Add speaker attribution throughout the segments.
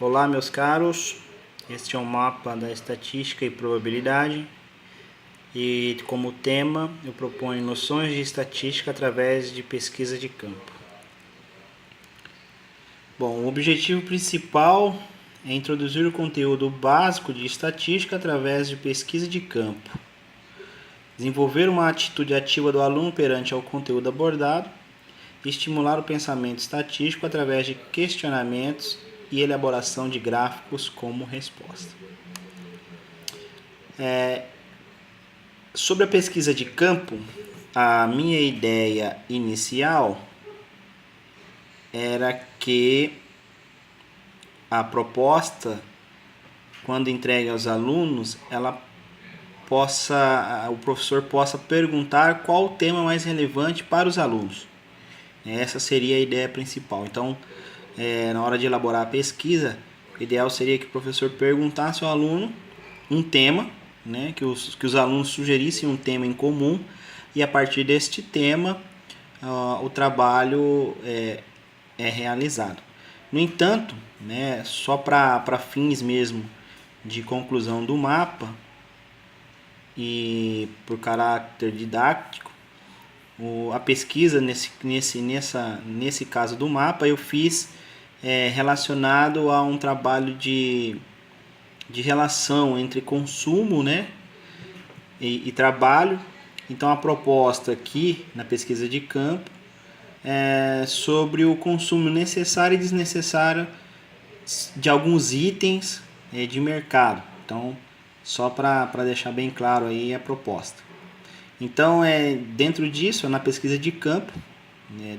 Speaker 1: Olá, meus caros, este é um mapa da estatística e probabilidade e como tema eu proponho noções de estatística através de pesquisa de campo. Bom, o objetivo principal é introduzir o conteúdo básico de estatística através de pesquisa de campo, desenvolver uma atitude ativa do aluno perante ao conteúdo abordado e estimular o pensamento estatístico através de questionamentos e elaboração de gráficos como resposta. Sobre a pesquisa de campo, a minha ideia inicial era que a proposta, quando entregue aos alunos, o professor possa perguntar qual o tema mais relevante para os alunos. Essa seria a ideia principal. Então, na hora de elaborar a pesquisa, o ideal seria que o professor perguntasse ao aluno um tema, né, que os alunos sugerissem um tema em comum, e a partir deste tema o trabalho é realizado. No entanto, né, só para fins mesmo de conclusão do mapa e por caráter didático, a pesquisa nesse caso do mapa eu fiz relacionado a um trabalho de relação entre consumo, né, e trabalho. Então a proposta aqui na pesquisa de campo é sobre o consumo necessário e desnecessário de alguns itens de mercado. Então, só para deixar bem claro aí a proposta. Então, dentro disso, na pesquisa de campo,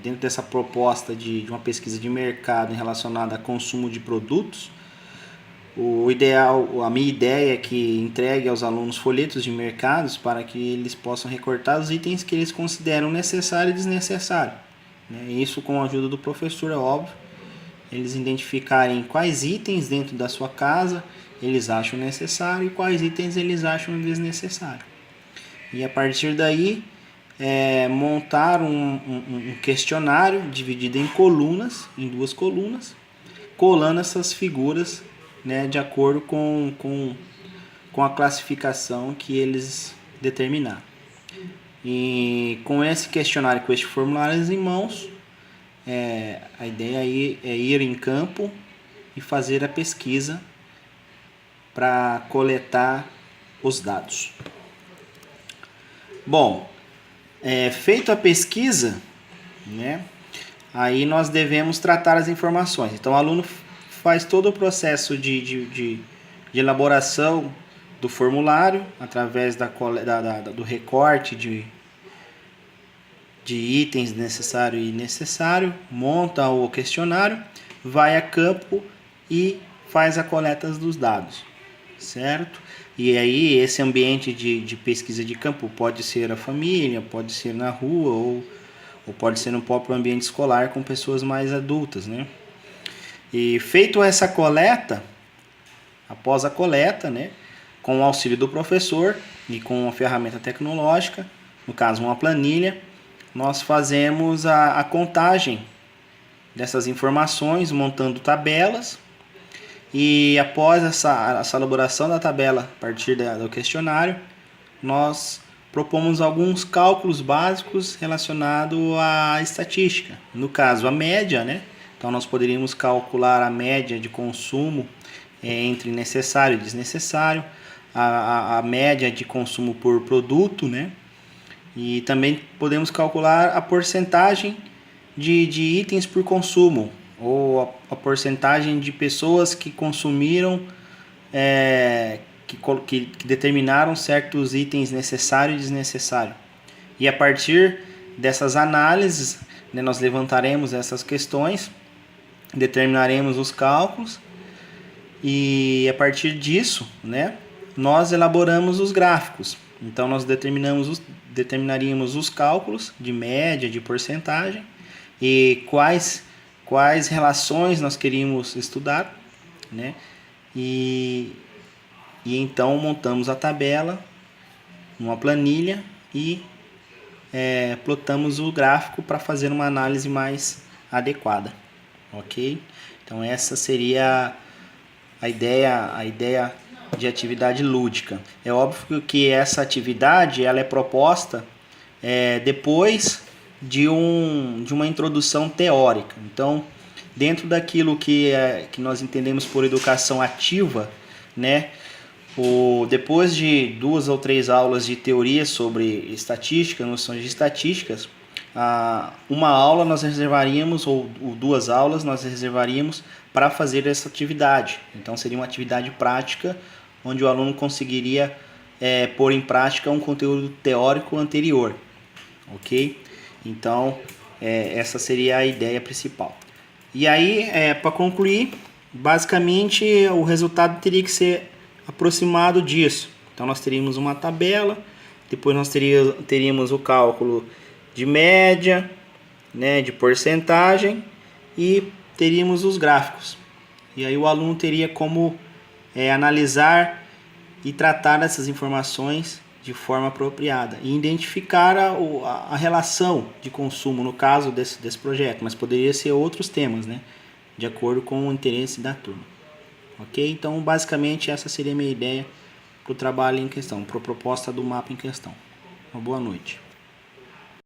Speaker 1: dentro dessa proposta de uma pesquisa de mercado relacionada a consumo de produtos, a minha ideia é que entregue aos alunos folhetos de mercados para que eles possam recortar os itens que eles consideram necessário e desnecessário. Isso com a ajuda do professor, é óbvio. Eles identificarem quais itens dentro da sua casa eles acham necessário e quais itens eles acham desnecessário. E a partir daí, montar um questionário dividido em colunas, em 2 colunas, colando essas figuras, né, de acordo com a classificação que eles determinaram. E com esse questionário, com este formulário em mãos, a ideia aí é ir em campo e fazer a pesquisa para coletar os dados. Bom, feita a pesquisa, né, aí nós devemos tratar as informações. Então o aluno faz todo o processo de elaboração do formulário através do recorte de itens necessário e necessário, monta o questionário, vai a campo e faz a coleta dos dados, certo? E aí esse ambiente de pesquisa de campo pode ser a família, pode ser na rua ou pode ser no próprio ambiente escolar com pessoas mais adultas, né? E feito essa coleta, após a coleta, né, com o auxílio do professor e com uma ferramenta tecnológica, no caso uma planilha, nós fazemos a contagem dessas informações, montando tabelas, e após essa elaboração da tabela a partir do questionário, nós propomos alguns cálculos básicos relacionados à estatística. No caso, a média, né? Então nós poderíamos calcular a média de consumo entre necessário e desnecessário, a média de consumo por produto, né? E também podemos calcular a porcentagem de itens por consumo, ou a porcentagem de pessoas que consumiram, que determinaram certos itens necessários e desnecessários. E a partir dessas análises, né, nós levantaremos essas questões, determinaremos os cálculos e a partir disso, né, nós elaboramos os gráficos. Então nós determinaríamos os cálculos de média, de porcentagem e quais relações nós queríamos estudar, né? E então montamos a tabela, uma planilha e plotamos o gráfico para fazer uma análise mais adequada, ok? Então essa seria a ideia de atividade lúdica. É óbvio que essa atividade ela é proposta depois de uma introdução teórica. Então, dentro daquilo que nós entendemos por educação ativa, né, depois de 2 ou 3 aulas de teoria sobre estatística, noções de estatísticas, uma aula nós reservaríamos, ou 2 aulas nós reservaríamos para fazer essa atividade. Então seria uma atividade prática, onde o aluno conseguiria pôr em prática um conteúdo teórico anterior, ok? Então essa seria a ideia principal. E aí, para concluir, basicamente o resultado teria que ser aproximado disso. Então nós teríamos uma tabela, depois nós teríamos o cálculo de média, né, de porcentagem, e teríamos os gráficos. E aí o aluno teria como analisar e tratar essas informações de forma apropriada e identificar a relação de consumo no caso desse projeto, mas poderia ser outros temas, né, de acordo com o interesse da turma. Ok? Então basicamente essa seria a minha ideia para o trabalho em questão, para a proposta do mapa em questão. Uma boa noite.